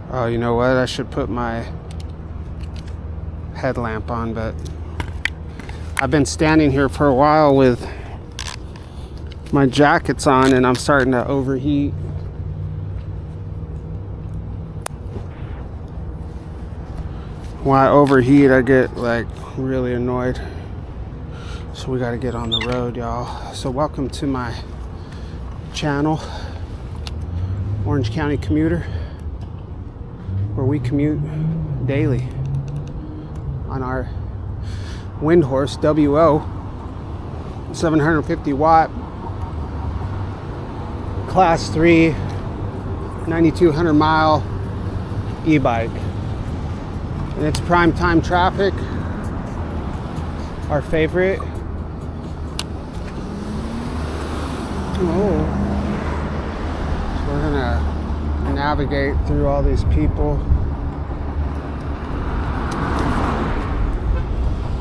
Oh, you know what? I should put my headlamp on, but I've been standing here for a while with my jackets on and I'm starting to overheat. When I overheat, I get like really annoyed. So we got to get on the road, y'all. So welcome to my channel, Orange County Commuter, where we commute daily on our Windhorse WO 750 watt class 3 9200 mile e-bike, and it's prime time traffic, our favorite. Oh, so we're gonna navigate through all these people.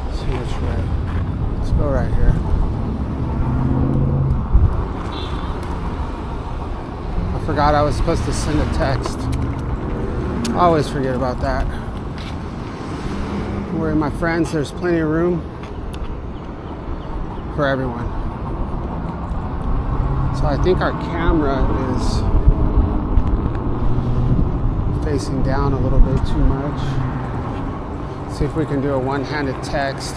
Let's see which way. Let's go right here. I forgot I was supposed to send a text. I always forget about that. Don't worry, my friends, there's plenty of room for everyone. So I think our camera is facing down a little bit too much. See if we can do a one-handed text.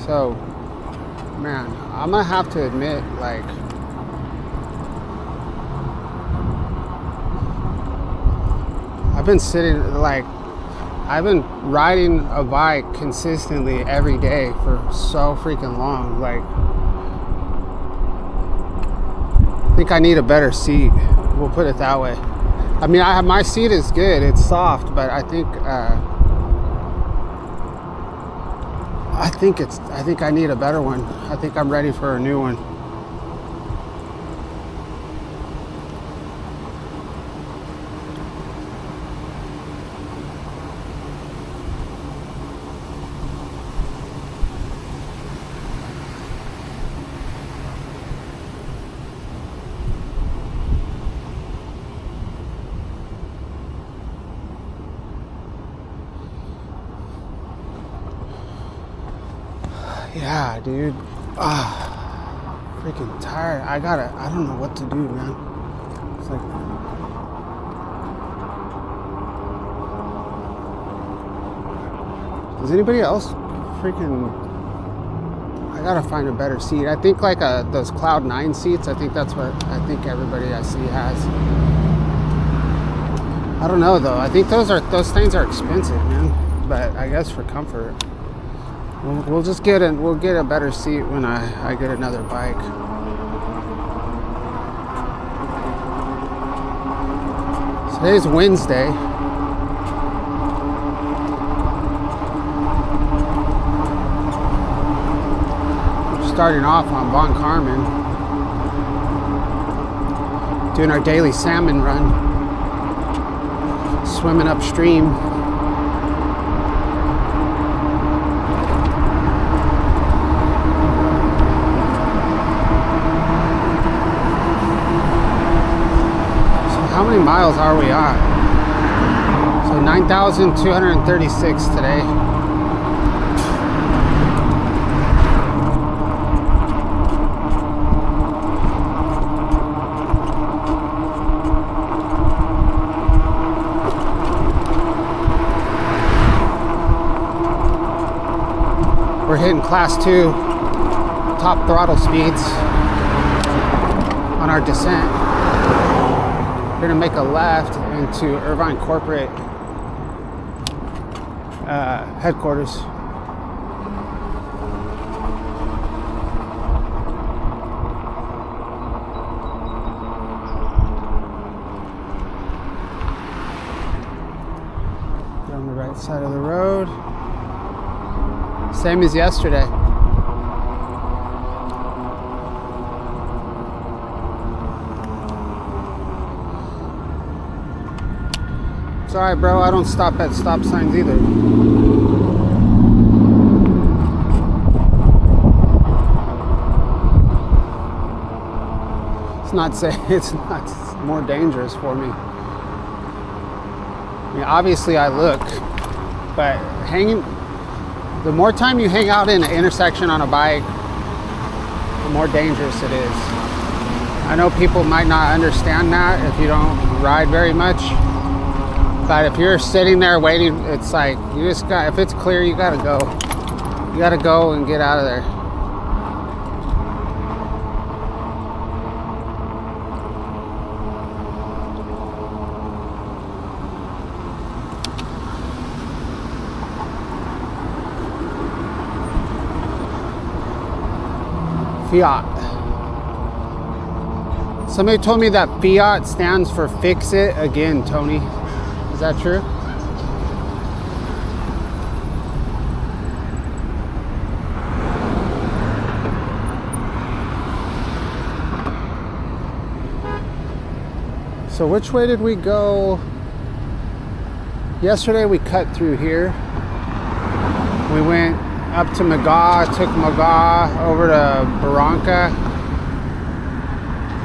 So, man, I'm gonna have to admit, like, I've been riding a bike consistently every day for so freaking long. Like, I think I need a better seat. We'll put it that way. I mean, my seat is good. It's soft, but I think I need a better one. I think I'm ready for a new one. Yeah, dude. Freaking tired. I don't know what to do, man. It's like, does anybody else freaking, I gotta find a better seat. I think like those Cloud 9 seats, I think that's what I think everybody I see has. I don't know though. I think those things are expensive, man. But I guess for comfort, we'll get a better seat when I get another bike. Today's Wednesday. We're starting off on Von Carmen, doing our daily salmon run, swimming upstream. How many miles are we on? So 9,236 today. We're hitting class 2 top throttle speeds on our descent. We're gonna make a left into Irvine corporate headquarters. We're on the right side of the road. Same as yesterday. Sorry, bro, I don't stop at stop signs either. It's not safe. It's more dangerous for me. mean, obviously I look, but the more time you hang out in an intersection on a bike, the more dangerous it is. I know people might not understand that if you don't ride very much, but if you're sitting there waiting, it's like, if it's clear, you gotta go. You gotta go and get out of there. Fiat. Somebody told me that Fiat stands for fix it again, Tony. Is that true? So which way did we go? Yesterday we cut through here. We went up to Magaw, took Magaw over to Barranca,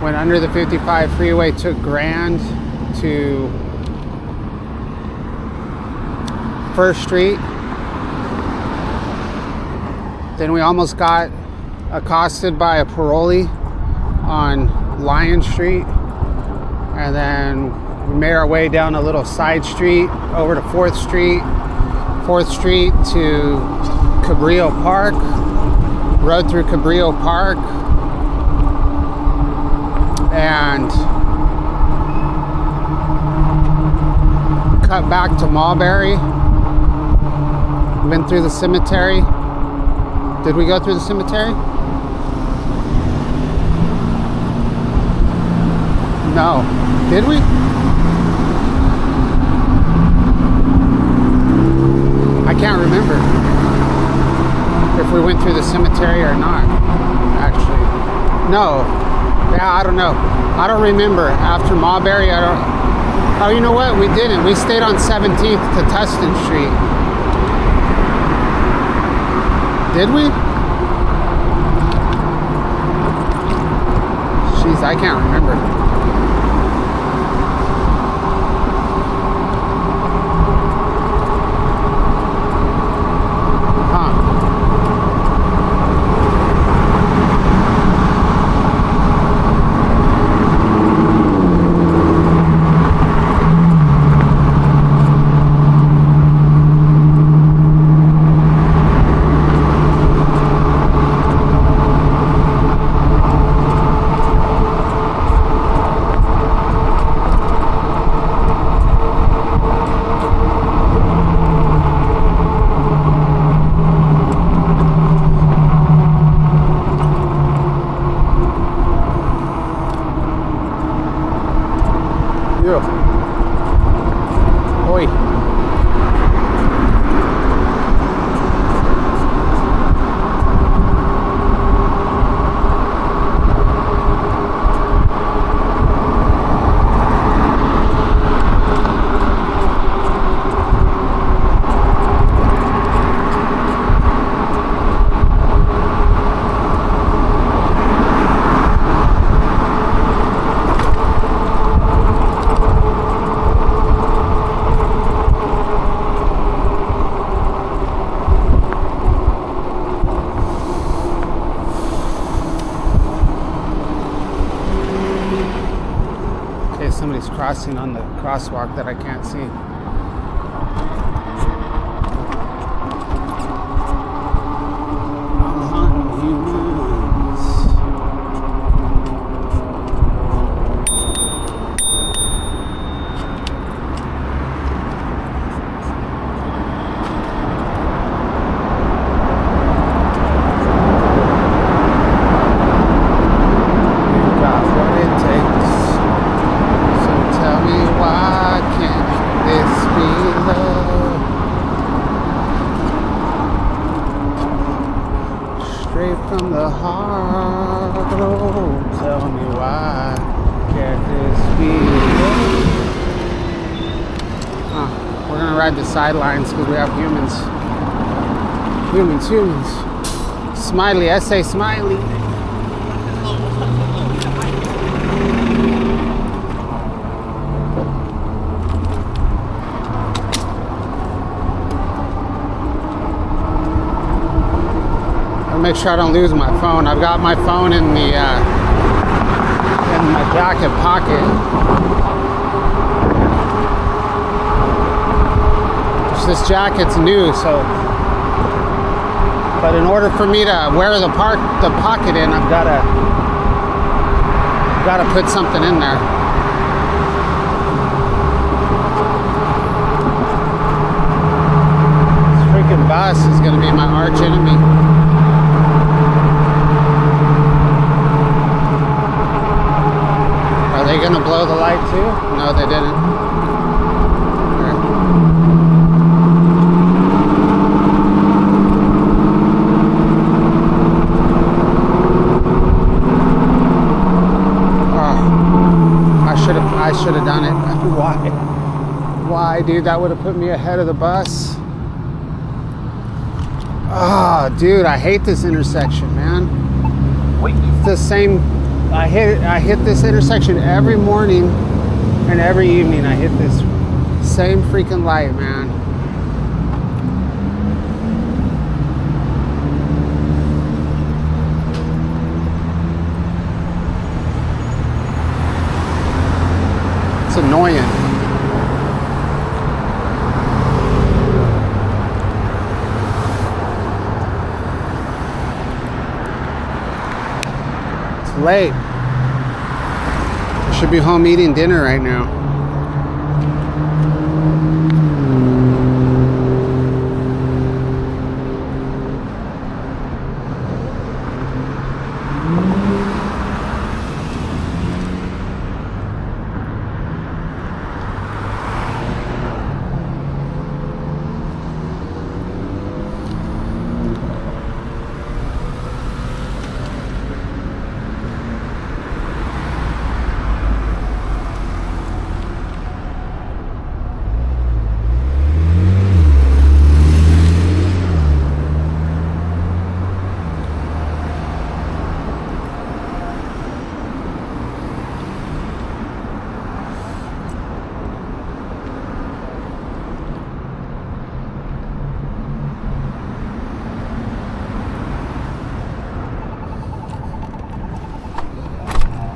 went under the 55 freeway, took Grand to First Street. Then we almost got accosted by a parolee on Lion Street, and then we made our way down a little side street over to 4th Street to Cabrillo Park, rode through Cabrillo Park, and cut back to Mulberry, went through the cemetery. Did we go through the cemetery? No. Did we? I can't remember if we went through the cemetery or not, actually. No. Yeah, I don't know. I don't remember. After Mulberry, oh, you know what? We didn't. We stayed on 17th to Tustin Street. Did we? Jeez, I can't remember. Oi. Somebody's crossing on the crosswalk that I can't see. From the heart, oh, tell me why can't this be love? We're gonna ride the sidelines because we have humans. Smiley, I say smiley. make sure I don't lose my phone. I've got my phone in the in my jacket pocket. This jacket's new, so. But in order for me to wear the pocket in, I've gotta put something in there. This freaking bus is gonna be my arch enemy. Are they gonna blow the light too? No, they didn't. I should have done it. Why, dude? That would have put me ahead of the bus. Oh, dude, I hate this intersection, man. It's the same. I hit this intersection every morning and every evening. I hit this same freaking light, man. It's annoying. It's late. I should be home eating dinner right now.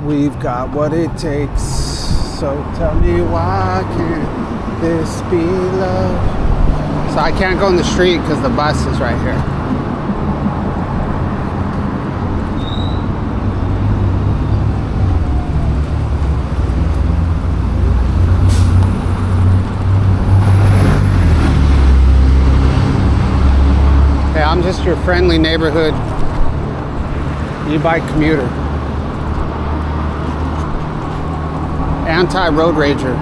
We've got what it takes, so tell me why can't this be love? So I can't go in the street because the bus is right here. Hey, I'm just your friendly neighborhood e-bike commuter. Anti-road rager.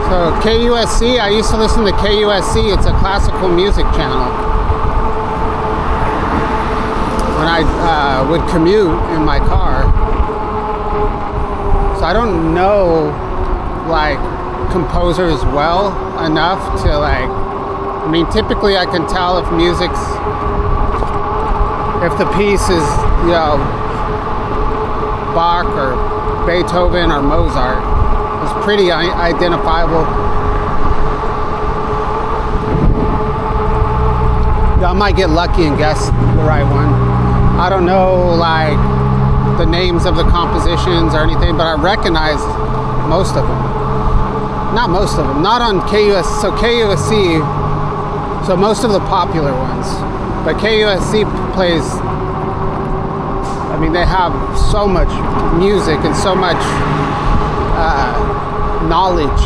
So KUSC, I used to listen to KUSC. It's a classical music channel. When I would commute in my car. So I don't know like composers well enough to like, I mean, typically I can tell if if the piece is, you know, Bach or Beethoven or Mozart. It's pretty identifiable. I might get lucky and guess the right one. I don't know like the names of the compositions or anything, but I recognize most of them. Not most of them, not on KUSC. So KUSC, so most of the popular ones. But KUSC plays, I mean, they have so much music and so much knowledge.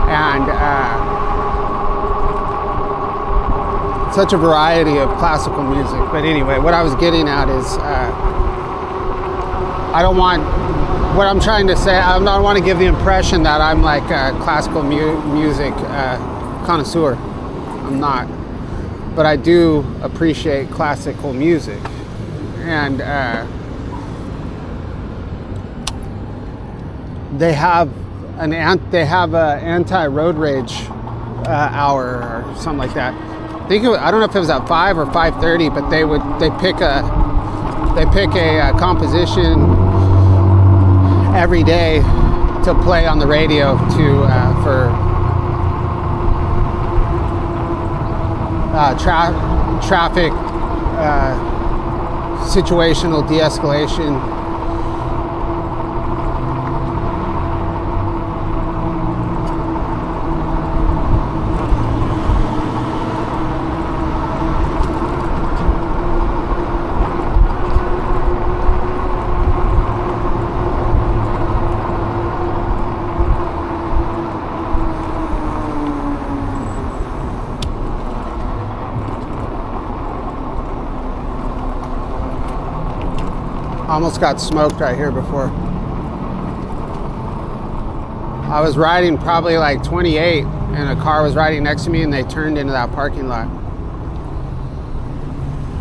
And such a variety of classical music. But anyway, what I was getting at is I don't want, what I'm trying to say, I don't want to give the impression that I'm like a classical music connoisseur. I'm not. But I do appreciate classical music. And they have a anti-road rage hour or something like that. I think I don't know if it was at 5 or 5:30, but they pick a composition every day to play on the radio for traffic situational de-escalation. Almost got smoked right here before. I was riding probably like 28 and a car was riding next to me and they turned into that parking lot.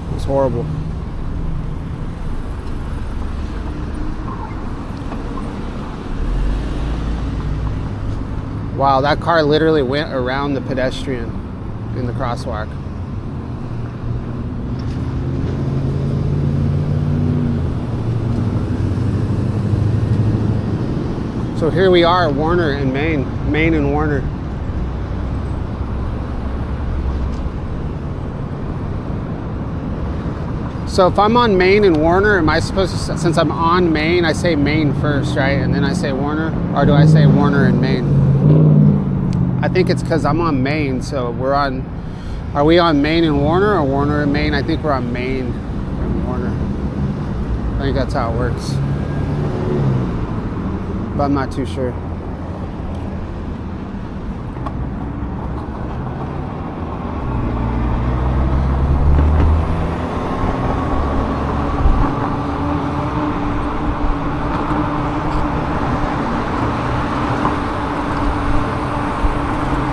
It was horrible. Wow, that car literally went around the pedestrian in the crosswalk. So here we are at Warner in Main and Warner. So if I'm on Main and Warner, am I supposed to, since I'm on Main, I say Main first, right? And then I say Warner? Or do I say Warner and Main? I think it's because I'm on Main, so are we on Main and Warner or Warner and Main? I think we're on Main and Warner. I think that's how it works. But I'm not too sure.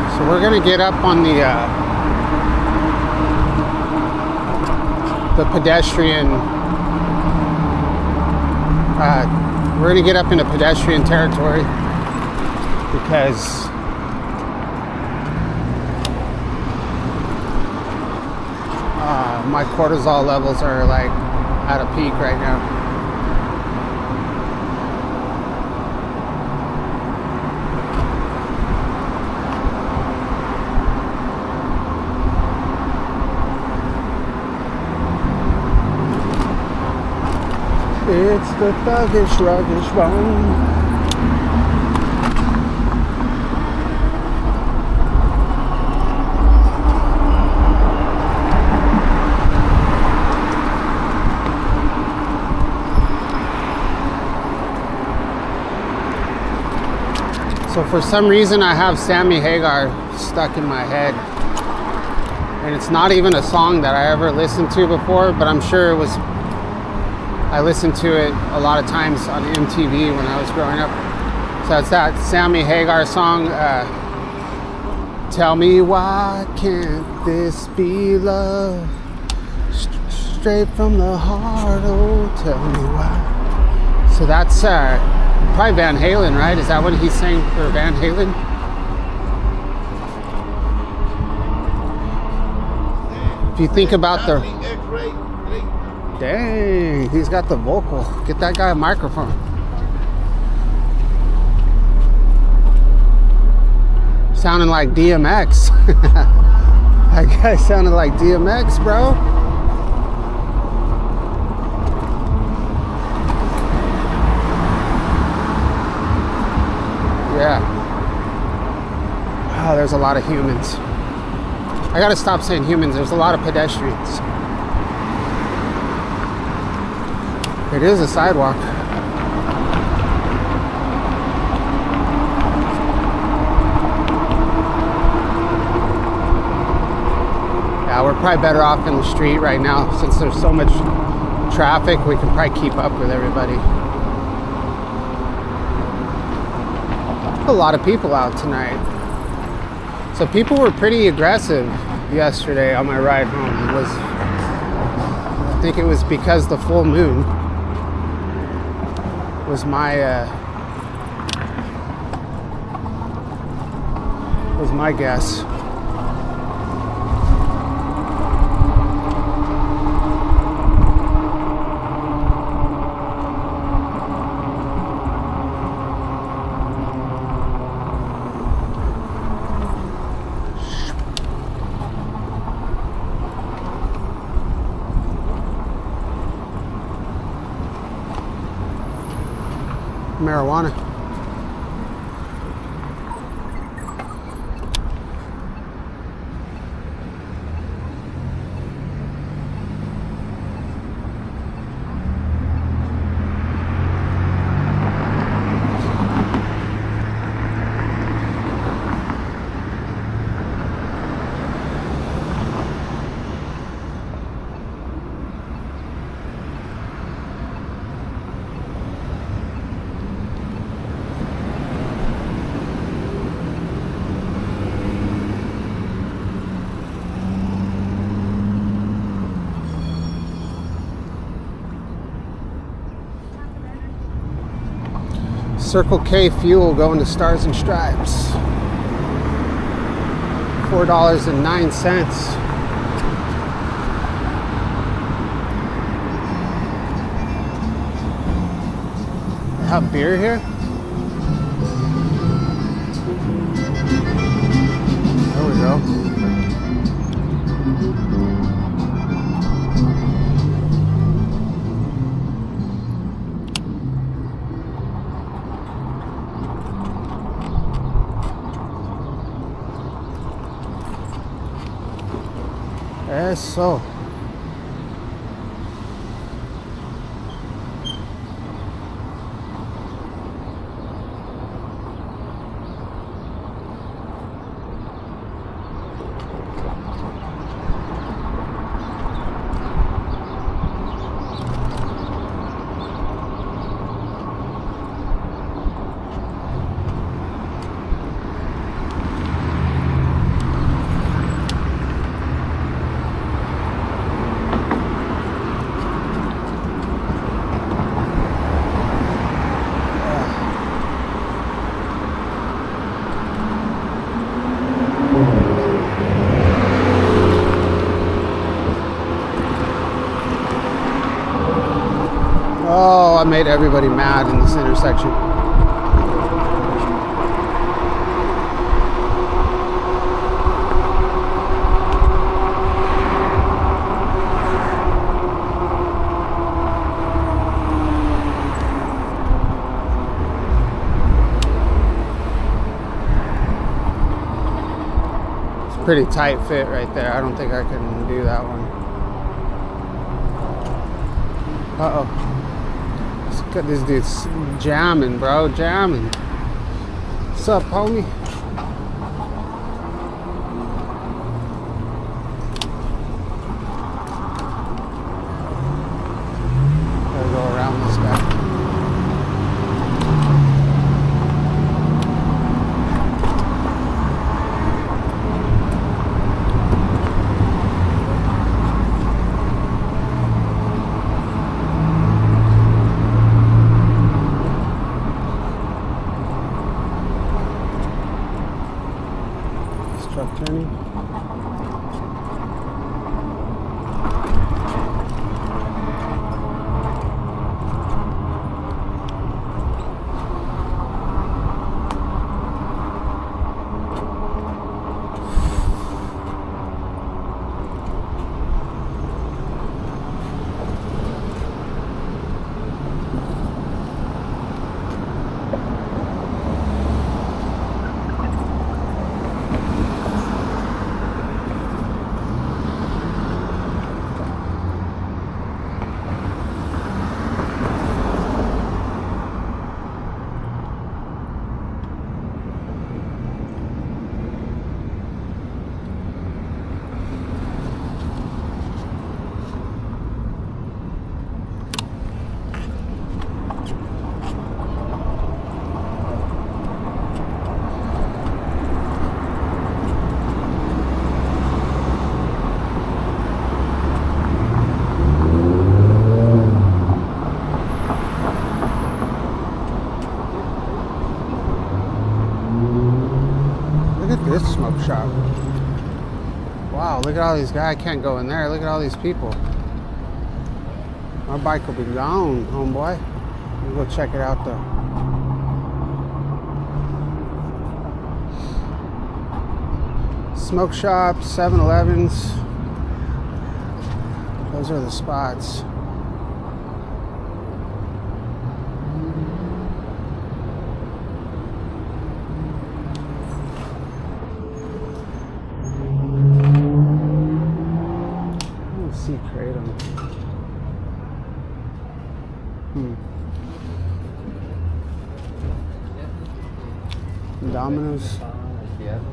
So we're gonna get up on the pedestrian. We're gonna get up into pedestrian territory because my cortisol levels are like at a peak right now. It's the thuggish, ruggish one. So for some reason I have Sammy Hagar stuck in my head. And it's not even a song that I ever listened to before, but I'm sure I listened to it a lot of times on MTV when I was growing up. So it's that Sammy Hagar song, Tell Me Why Can't This Be Love? Straight from the heart, oh, tell me why. So that's probably Van Halen, right? Is that what he sang for Van Halen? If you think about the... Dang, he's got the vocal. Get that guy a microphone. Sounding like DMX. That guy sounded like DMX, bro. Yeah. Oh, there's a lot of humans. I gotta stop saying humans. There's a lot of pedestrians. It is a sidewalk. Yeah, we're probably better off in the street right now since there's so much traffic. We can probably keep up with everybody. A lot of people out tonight. So people were pretty aggressive yesterday on my ride home. I think it was because the full moon was my guess. marijuana. Circle K fuel going to Stars and Stripes. $4.09. They have beer here? There we go. Eso. Oh, I made everybody mad in this intersection. It's a pretty tight fit right there. I don't think I can do that one. Uh-oh. This dude's jamming, bro, jamming. What's up, homie? Gotta go around this guy. Truck turning. This smoke shop. Wow, look at all these guys. I can't go in there. Look at all these people. My bike will be gone, homeboy. Let me go check it out though. Smoke shops, 7-Elevens. Those are the spots. Domino's. Yep.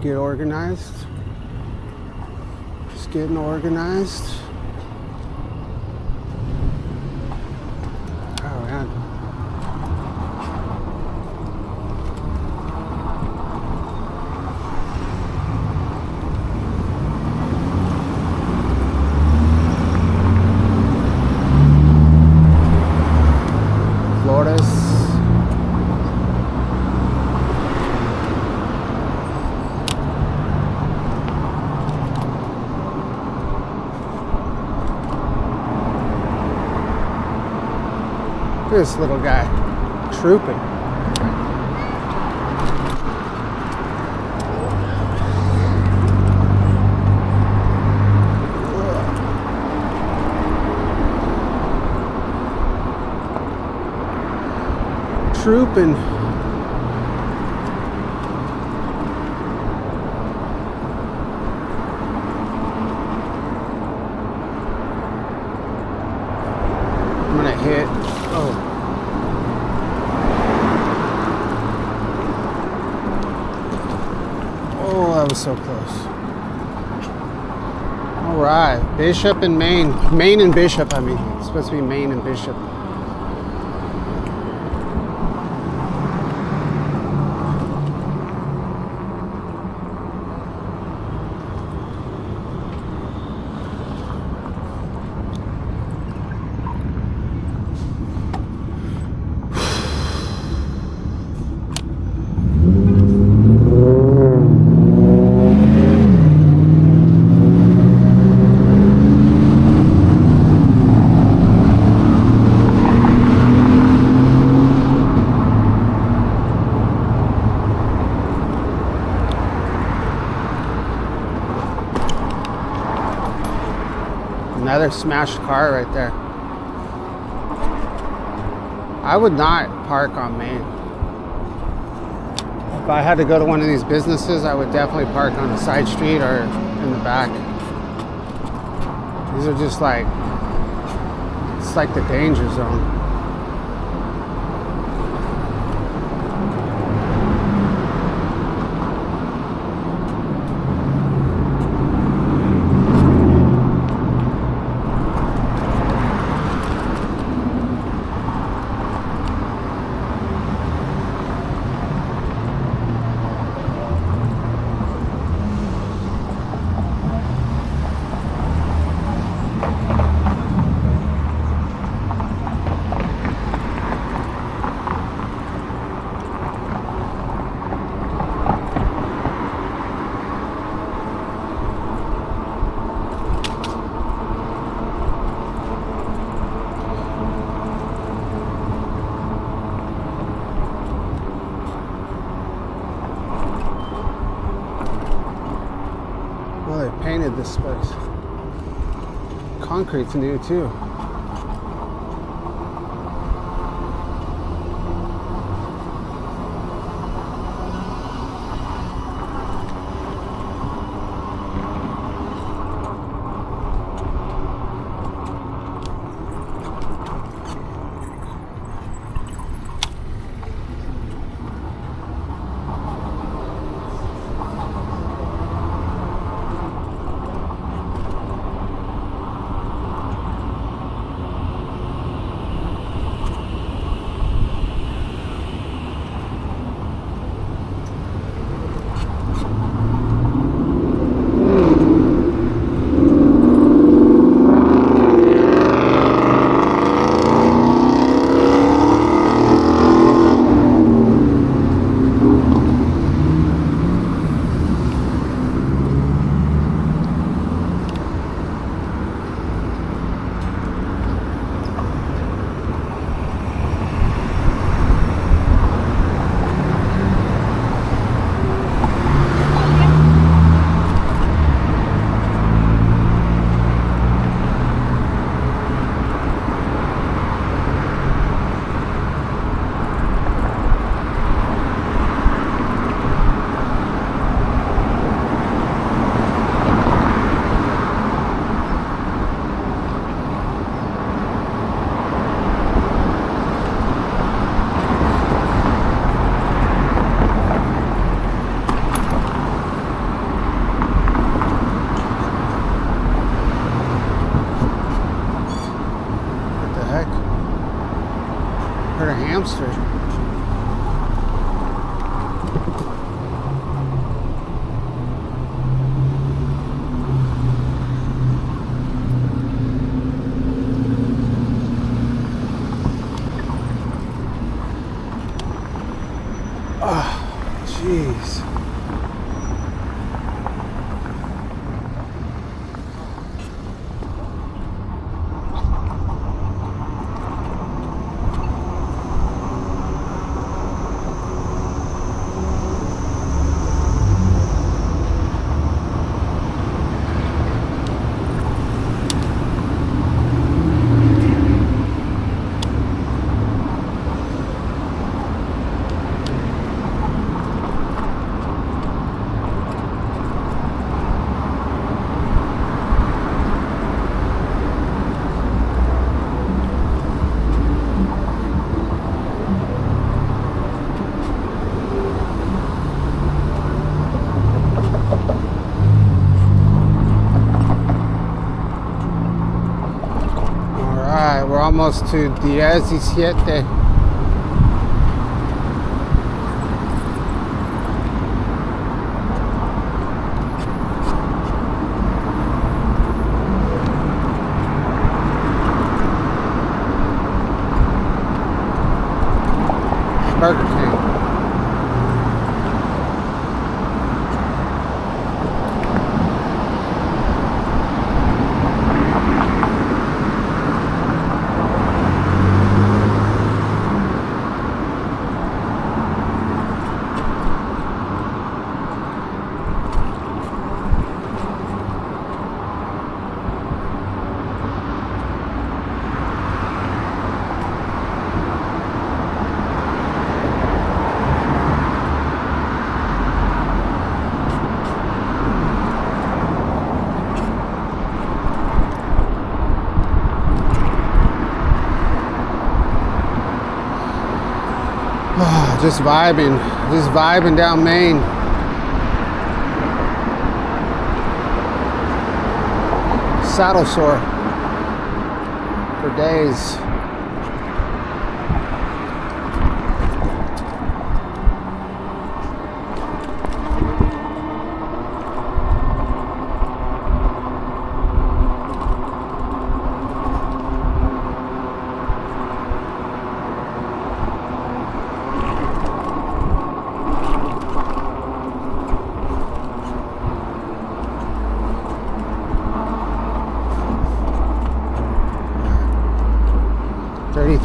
Get organized. Just getting organized. Oh man. Florida's. Look at this little guy trooping. Trooping. I'm gonna hit. Oh. Oh, that was so close. All right, Bishop and Maine. Maine and Bishop, I mean. It's supposed to be Maine and Bishop. Another smashed car right there. I would not park on Main. If I had to go to one of these businesses, I would definitely park on a side street or in the back. These are just like, it's like the danger zone. Painted this place. Concrete's new too. hamster. Oh, jeez. We're almost to 17. Burger King. Just vibing down Main. Saddle sore for days.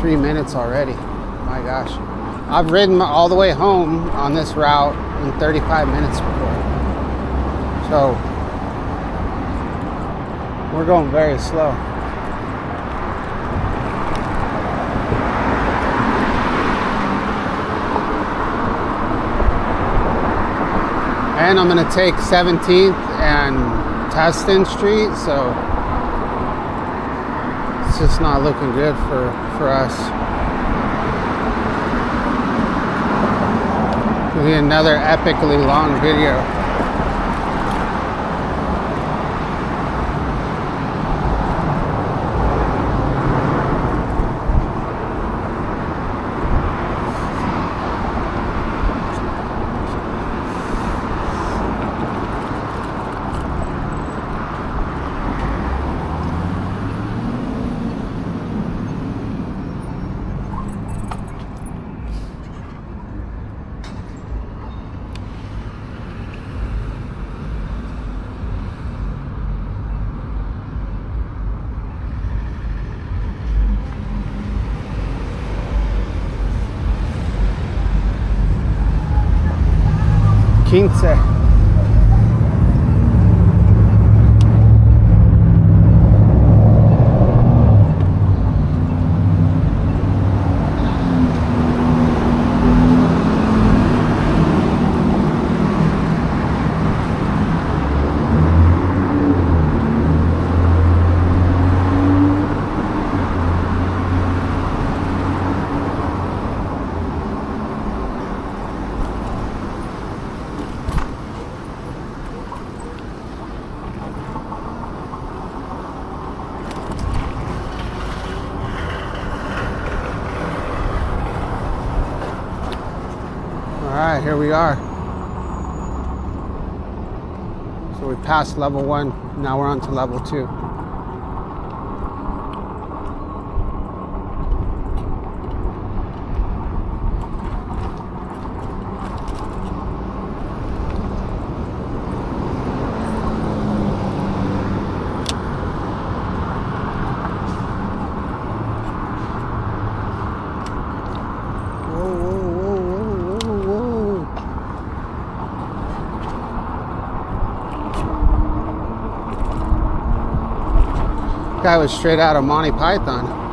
Minutes already. My gosh. I've ridden all the way home on this route in 35 minutes before. So we're going very slow. And I'm going to take 17th and Tustin Street, so it's just not looking good for us. It'll be another epically long video. Quince. here we are. So we passed level 1, now we're on to level 2. Guy was straight out of Monty Python.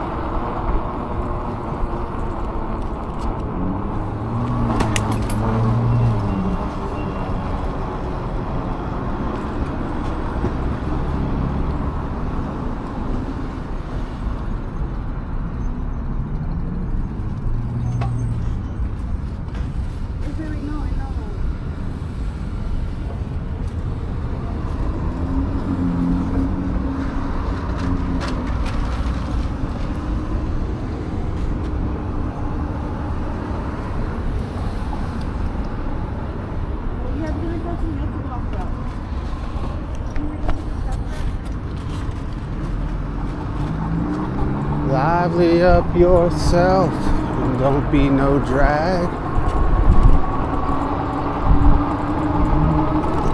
Lively up yourself and don't be no drag.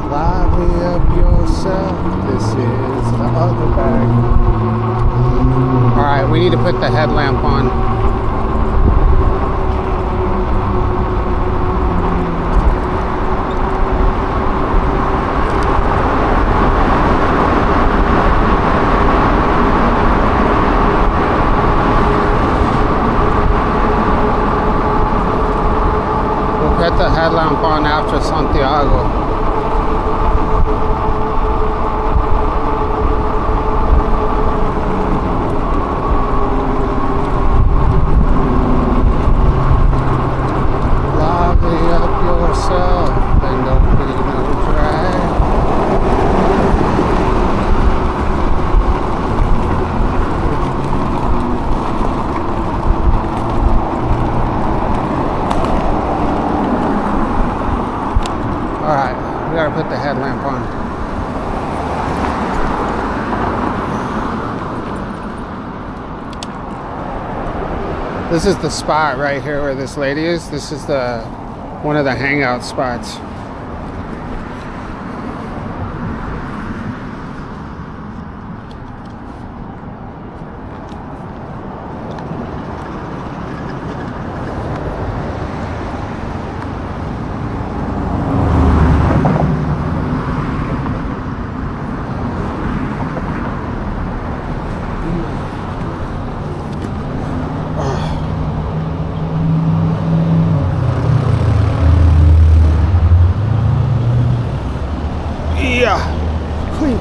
Lively up yourself. This is the other bag. Alright, we need to put the headlamp on. Put the headlamp on after Santiago. Lively up yourself and don't be no drag. Alright, we gotta put the headlamp on. This is the spot right here where this lady is. This is one of the hangout spots. Clean.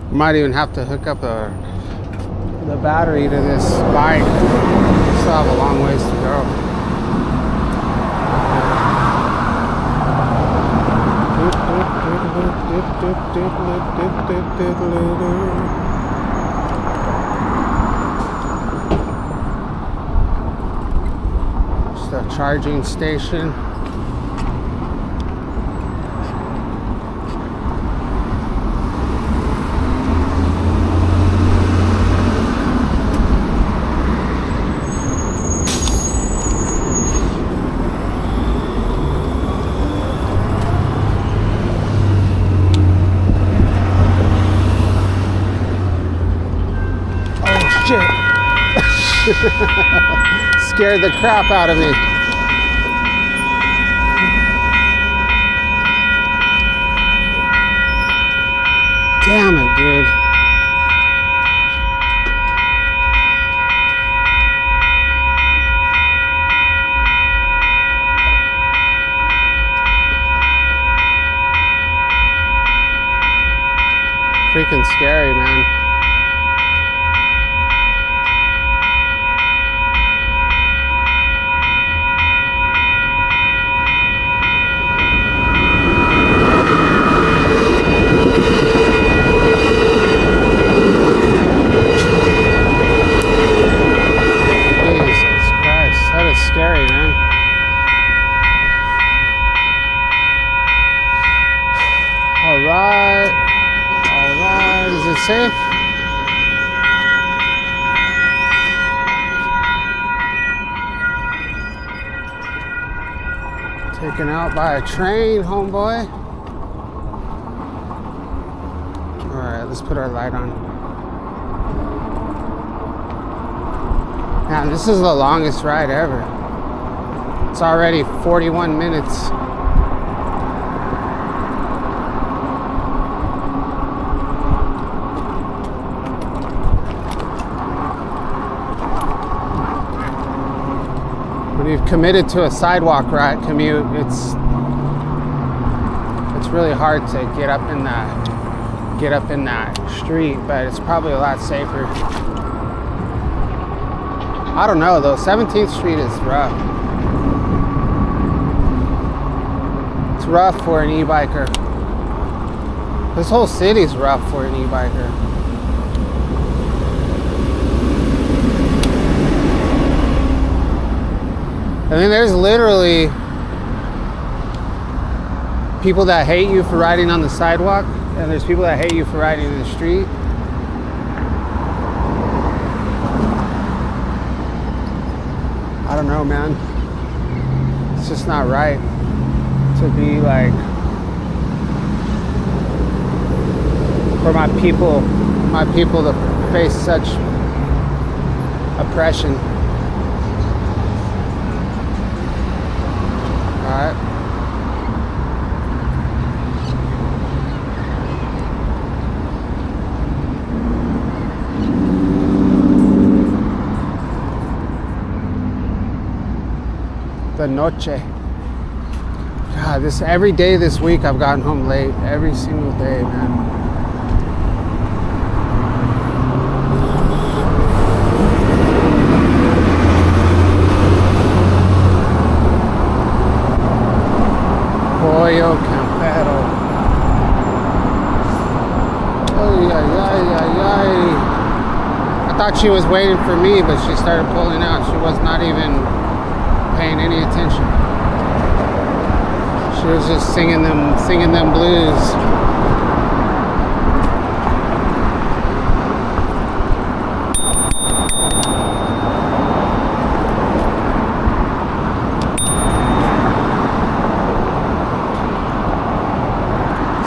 Might even have to hook up the battery to this bike. Still have a long ways to go. Just a charging station. scared the crap out of me. Damn it, dude. Freaking scary, man. Jesus Christ, that is scary, man. All right. Is it safe? Taken out by a train, homeboy. All right, let's put our light on. Man, this is the longest ride ever. It's already 41 minutes. When you've committed to a sidewalk ride commute, it's really hard to get up in that street, but it's probably a lot safer. I don't know though, 17th Street is rough. It's rough for an e-biker. This whole city's rough for an e-biker. I mean, there's literally people that hate you for riding on the sidewalk, and there's people that hate you for riding in the street. I don't know, man. It's just not right to be like, for my people to face such oppression. Alright. The noche. God, every day this week I've gotten home late. Every single day, man. Pollo Campero. Ay, ay, ay, ay, ay. I thought she was waiting for me, but she started pulling out. She was not even paying any attention. She was just singing them blues.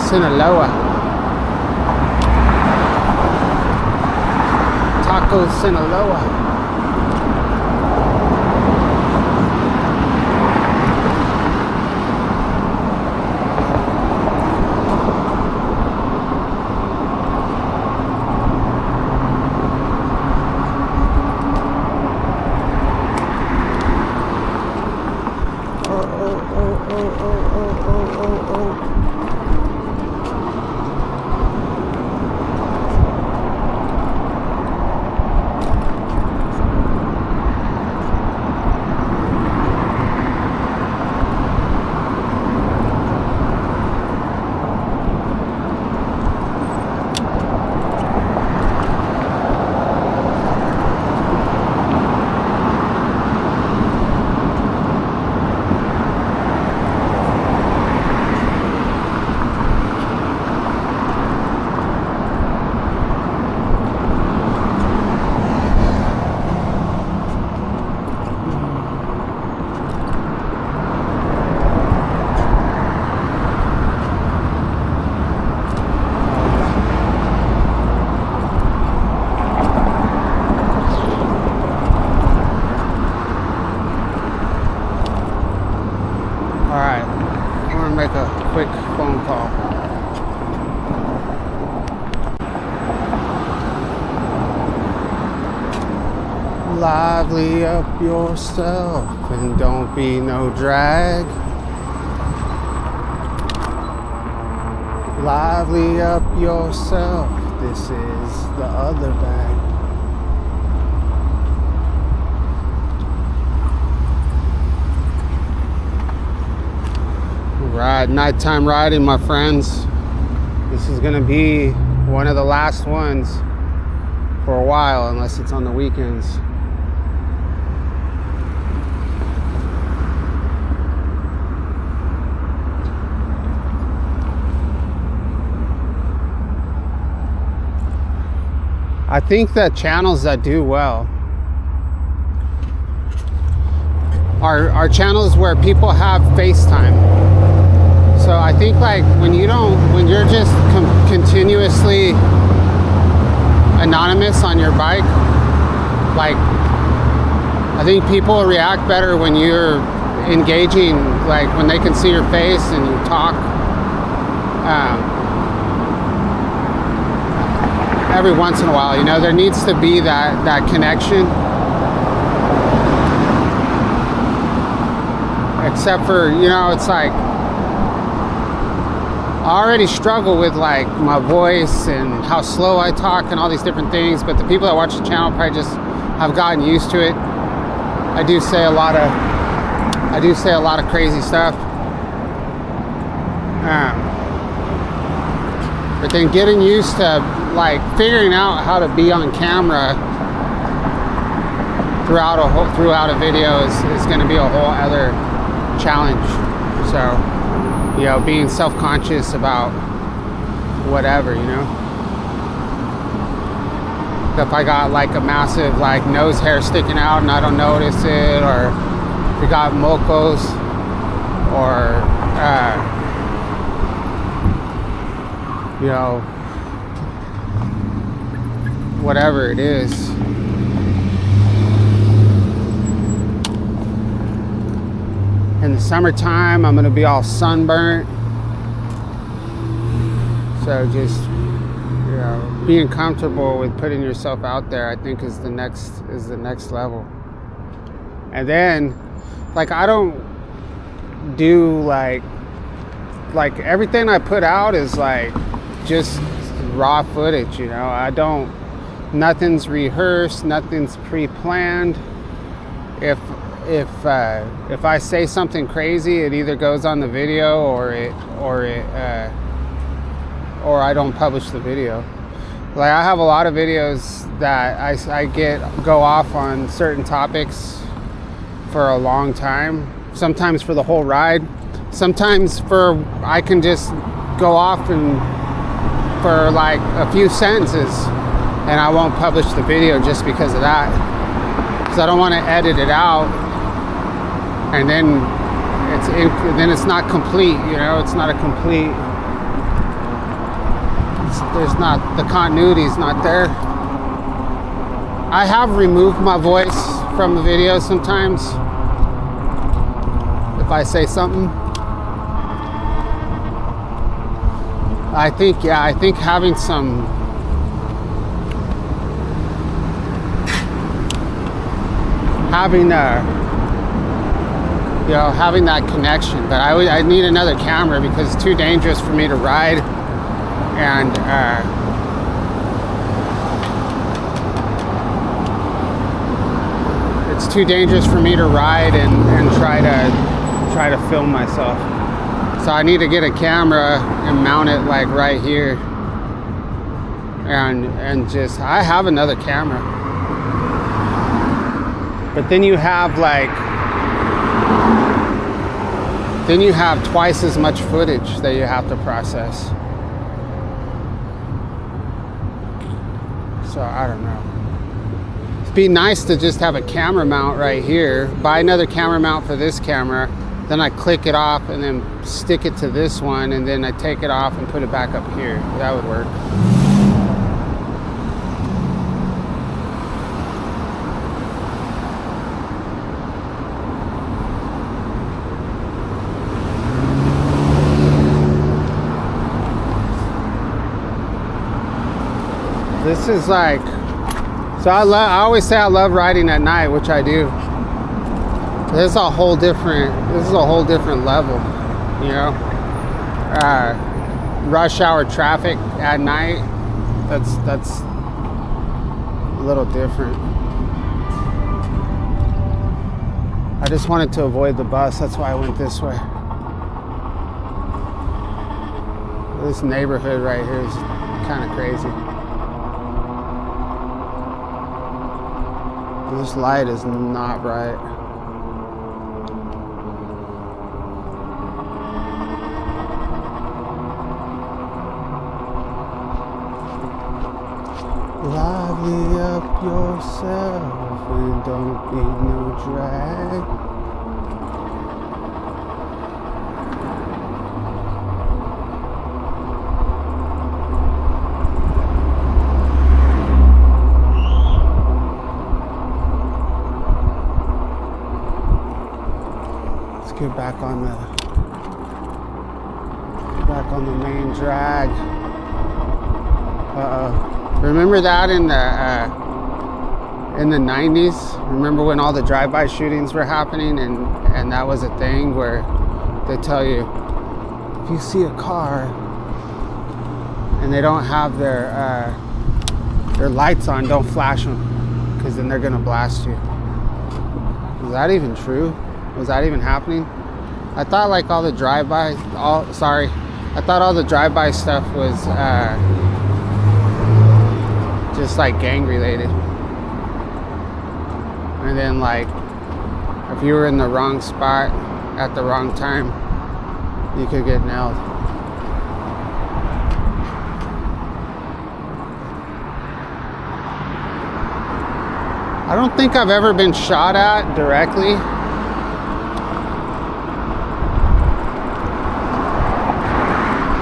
Sinaloa. Taco Sinaloa. Lively up yourself and don't be no drag. Lively up yourself. This is the other bag. Right, nighttime riding, my friends. This is gonna be one of the last ones for a while, unless it's on the weekends. I think that channels that do well are channels where people have FaceTime. So I think like when you're just continuously anonymous on your bike, like I think people react better when you're engaging, like when they can see your face and you talk. Every once in a while, you know, there needs to be that connection. Except for, you know, it's like I already struggle with like my voice and how slow I talk and all these different things, but the people that watch the channel probably just have gotten used to it. I do say a lot of crazy stuff. But then getting used to like figuring out how to be on camera throughout a video is going to be a whole other challenge. So, you know, being self-conscious about whatever, you know. If I got like a massive like nose hair sticking out and I don't notice it, or if you got mocos, or you know, whatever it is. In the summertime, I'm gonna be all sunburnt. So just, you know, being comfortable with putting yourself out there, I think is the next level. And then, like, I don't do like everything I put out is like just raw footage, you know. Nothing's rehearsed, nothing's pre-planned. If I say something crazy, it either goes on the video or I don't publish the video. Like I have a lot of videos that I go off on certain topics for a long time. Sometimes for the whole ride. Sometimes I can just go off and for like a few sentences, and I won't publish the video just because of that. Because I don't want to edit it out, and then it's not complete. You know, it's not a complete. The continuity is not there. I have removed my voice from the video sometimes if I say something. I think having that connection, but I need another camera because it's too dangerous for me to ride, and it's too dangerous for me to ride and try to film myself. So I need to get a camera and mount it like right here, and just I have another camera, but then you have twice as much footage that you have to process. So I don't know. It'd be nice to just have a camera mount right here, buy another camera mount for this camera, then I click it off and then stick it to this one, and then I take it off and put it back up here. That would work. This is like So I always say I love riding at night, which I do. This is a whole different level, you know. Rush hour traffic at night, that's a little different. I just wanted to avoid the bus, that's why I went this way. This neighborhood right here is kind of crazy. This light is not bright. Lively up yourself and don't be no drag. Let's get back on the main drag. Remember that in the 90s? Remember when all the drive-by shootings were happening, and that was a thing where they tell you, if you see a car and they don't have their lights on, don't flash them, because then they're gonna blast you. Was that even true? Was that even happening? I thought like all the drive-by, I thought all the drive-by stuff was just like gang related. And then like if you were in the wrong spot at the wrong time, you could get nailed. I don't think I've ever been shot at directly.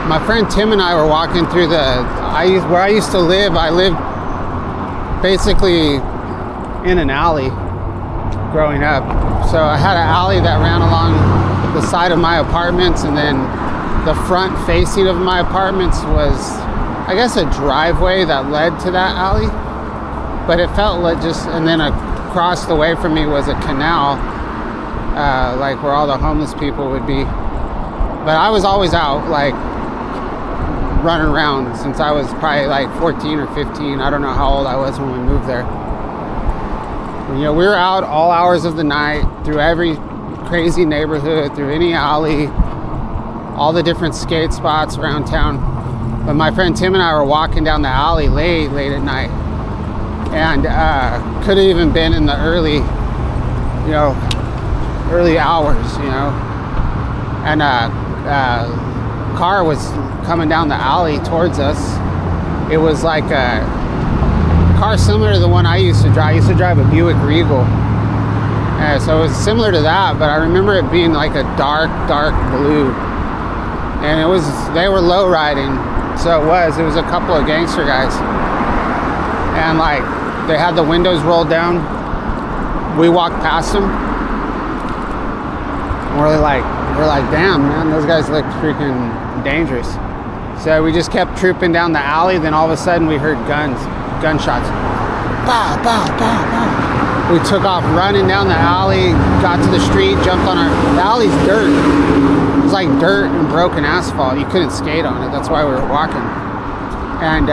My friend Tim and I were walking through where I used to live. I lived basically in an alley growing up. So I had an alley that ran along the side of my apartments, and then the front facing of my apartments was, I guess, a driveway that led to that alley. But it felt like and then across the way from me was a canal, like where all the homeless people would be. But I was always out, like, running around since I was probably like 14 or 15. I don't know how old I was when we moved there. You know, we were out all hours of the night, through every crazy neighborhood, through any alley, all the different skate spots around town. But my friend Tim and I were walking down the alley late at night, and could have even been in the early hours, you know. And car was coming down the alley towards us. It was like a car similar to the one I used to drive. I used to drive a Buick Regal. So it was similar to that, but I remember it being like a dark blue. And they were low riding. So it was a couple of gangster guys. And like, they had the windows rolled down. We walked past them. And we're like, damn, man, those guys look freaking dangerous. So we just kept trooping down the alley. Then all of a sudden we heard gunshots. Pow, pow, pow, pow. We took off running down the alley, got to the street, jumped on the alley's dirt. It was like dirt and broken asphalt. You couldn't skate on it. That's why we were walking. And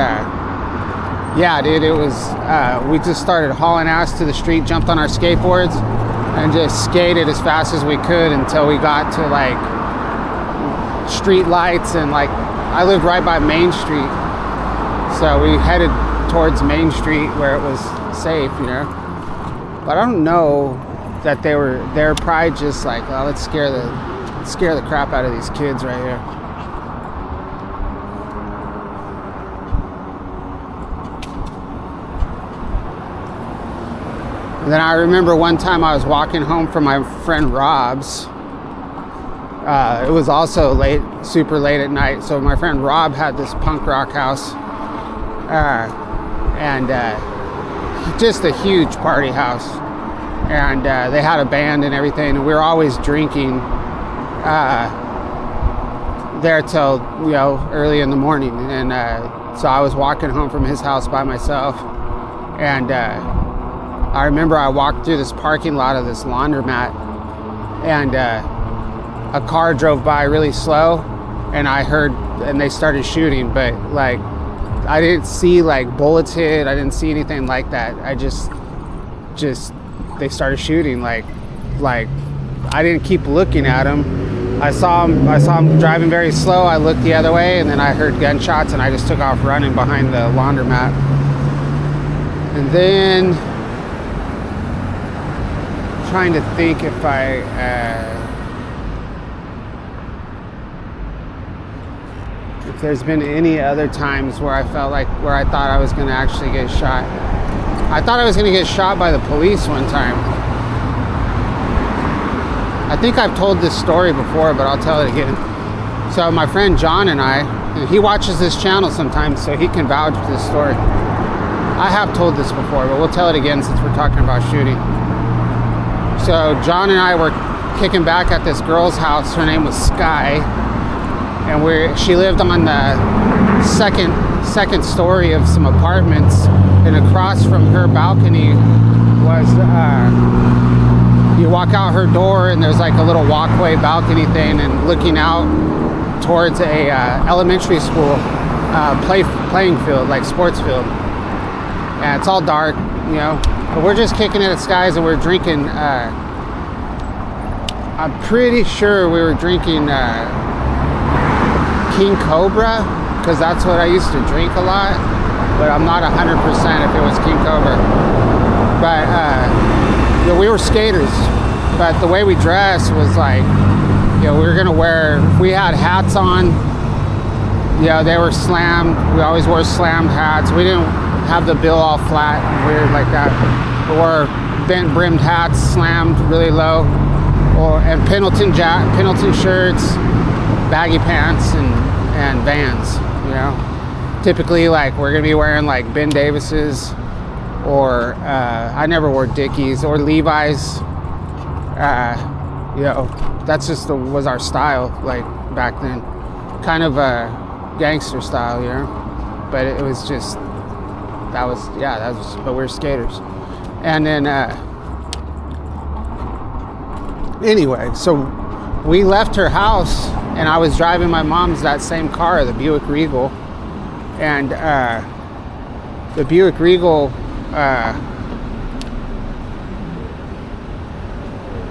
yeah, dude, it was, we just started hauling ass to the street, jumped on our skateboards, and just skated as fast as we could until we got to like street lights. And like, I lived right by Main Street, so we headed towards Main Street where it was safe, you know. But I don't know that they're probably just like, oh, let's scare the crap out of these kids right here. And then I remember one time I was walking home from my friend Rob's. It was also super late at night. So my friend Rob had this punk rock house, and just a huge party house. And they had a band and everything, and we were always drinking there till, you know, early in the morning. And so I was walking home from his house by myself, And I remember I walked through this parking lot of this laundromat, and a car drove by really slow, and and they started shooting, but like I didn't see like bullets hit, I didn't see anything like that. I just they started shooting, like I didn't keep looking at them. I saw him driving very slow. I looked the other way, and then I heard gunshots, and I just took off running behind the laundromat. And then trying to think if there's been any other times where I felt like where I thought I was going to actually get shot. I thought I was going to get shot by the police one time. I think I've told this story before, but I'll tell it again. So my friend John and he watches this channel sometimes, so he can vouch for this story. I have told this before, but we'll tell it again since we're talking about shooting. So John and I were kicking back at this girl's house. Her name was Sky, and she lived on the second story of some apartments, and across from her balcony was you walk out her door, and there's like a little walkway balcony thing, and looking out towards a elementary school playing field, like sports field. And it's all dark, you know. But we're just kicking it at Skies, and we're drinking. I'm pretty sure we were drinking King Cobra, because that's what I used to drink a lot. But I'm not 100% if it was King Cobra. But you know, we were skaters. But the way we dressed was like, you know, we were gonna wear. We had hats on. Yeah, they were slammed. We always wore slammed hats. We didn't have the bill all flat and weird like that. Or bent brimmed hats, slammed really low, and Pendleton shirts, baggy pants, and Vans. You know, typically like we're gonna be wearing like Ben Davis's, or I never wore Dickies or Levi's. You know, that's just was our style like back then, kind of a gangster style, you know. But it was just. But we're skaters. And then, anyway, so we left her house, and I was driving my mom's that same car, the Buick Regal. And the Buick Regal,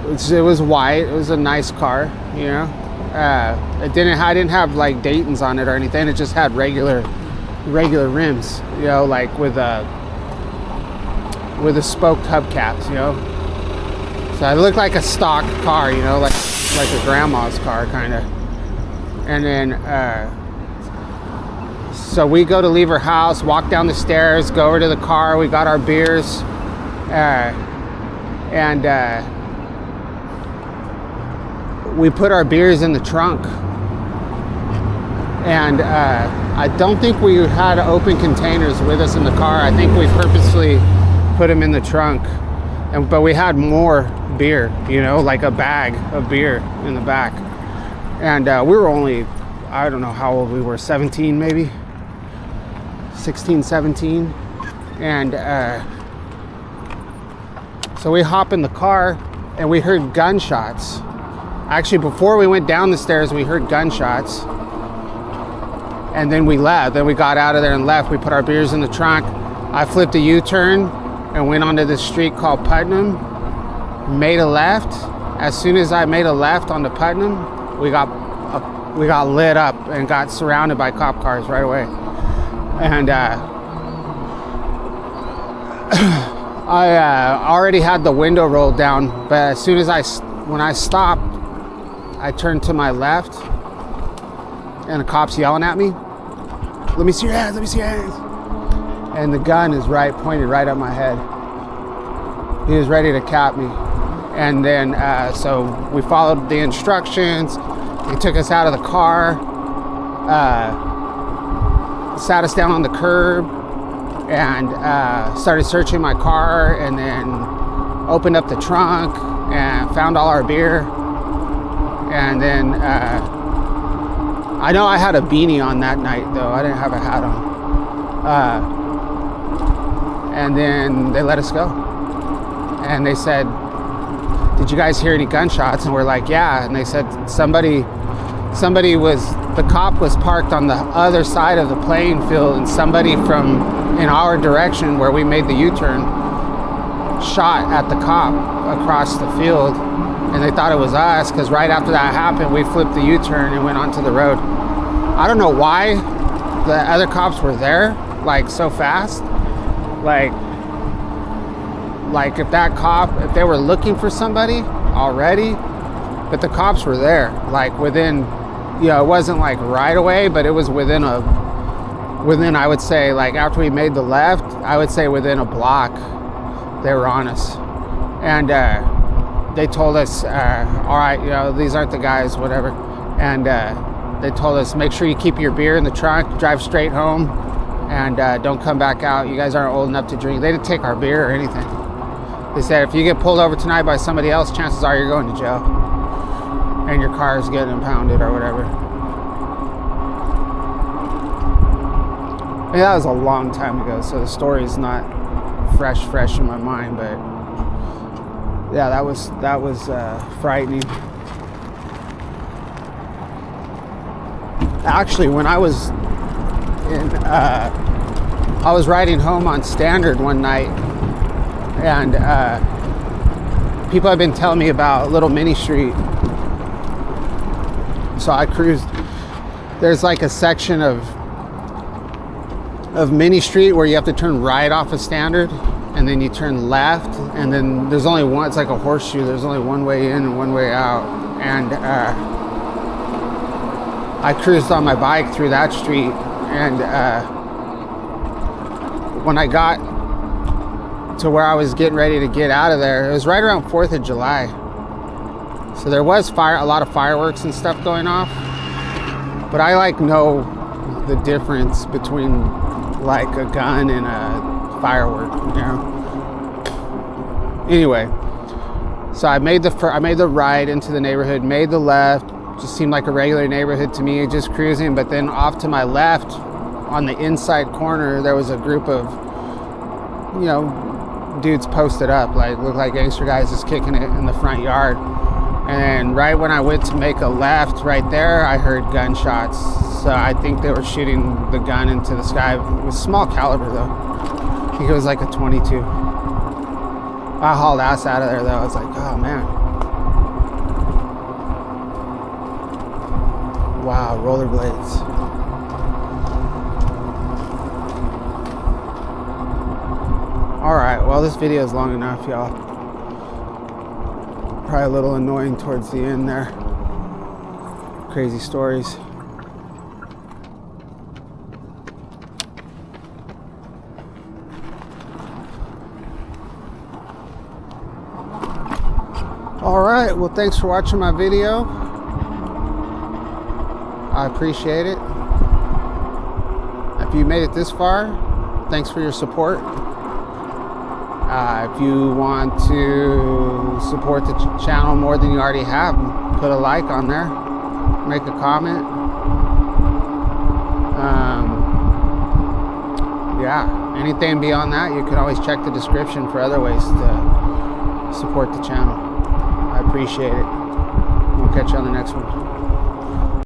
it was white. It was a nice car, you know. I didn't have like Dayton's on it or anything. It just had regular rims, you know, like with a spoked hubcaps, you know. So it looked like a stock car, you know, like a grandma's car kind of. And then so we go to leave her house, walk down the stairs, go over to the car. We got our beers, and we put our beers in the trunk. And I don't think we had open containers with us in the car. I think we purposely put them in the trunk. But we had more beer, you know, like a bag of beer in the back. And we were only, I don't know how old we were, 17 maybe? 16, 17. And so we hop in the car, and we heard gunshots. Actually, before we went down the stairs, we heard gunshots. And then we left. Then we got out of there and left. We put our beers in the trunk. I flipped a U-turn and went onto this street called Putnam. Made a left. As soon as I made a left onto Putnam, we got lit up and got surrounded by cop cars right away. And I already had the window rolled down, but as soon as when I stopped, I turned to my left, and the cop's yelling at me, "Let me see your hands, let me see your hands." And the gun is pointed right at my head. He was ready to cap me. And then, so we followed the instructions. They took us out of the car, sat us down on the curb, and started searching my car, and then opened up the trunk and found all our beer. And then I know I had a beanie on that night, though. I didn't have a hat on. And then they let us go. And they said, did you guys hear any gunshots? And we're like, yeah. And they said the cop was parked on the other side of the playing field, and somebody in our direction where we made the U-turn shot at the cop across the field, and they thought it was us, because right after that happened, we flipped the U-turn and went onto the road. I don't know why the other cops were there, like, so fast. Like if they were looking for somebody already, but the cops were there, like within, it wasn't like right away, but it was within, I would say, like after we made the left, I would say within a block, they were on us. And they told us, all right, these aren't the guys, whatever. And they told us, make sure you keep your beer in the trunk, drive straight home, and don't come back out. You guys aren't old enough to drink. They didn't take our beer or anything. They said, if you get pulled over tonight by somebody else, chances are you're going to jail. And your car is getting impounded or whatever. I mean, that was a long time ago, so the story is not fresh in my mind, but yeah, that was frightening. Actually, when I was riding home on Standard one night, and people have been telling me about Little Mini Street. So I cruised. There's like a section of Mini Street where you have to turn right off of Standard, and then you turn left, and then there's only one. It's like a horseshoe. There's only one way in and one way out. And I cruised on my bike through that street, and when I got to where I was getting ready to get out of there, it was right around 4th of July. So there was a lot of fireworks and stuff going off. But I know the difference between like a gun and a firework, Anyway, so I made the ride into the neighborhood, made the left, just seemed like a regular neighborhood to me, just cruising. But then off to my left, on the inside corner, there was a group of, dudes posted up, looked like gangster guys just kicking it in the front yard. And right when I went to make a left right there, I heard gunshots. So I think they were shooting the gun into the sky. It was small caliber though. I think it was like a 22. I hauled ass out of there though. I was like, oh man. Wow, rollerblades. Alright, well this video is long enough, y'all. Probably a little annoying towards the end there. Crazy stories. Alright, well thanks for watching my video. I appreciate it. If you made it this far, thanks for your support. If you want to support the channel more than you already have, put a like on there, make a comment. Yeah, anything beyond that, you can always check the description for other ways to support the channel. I appreciate it. We'll catch you on the next one.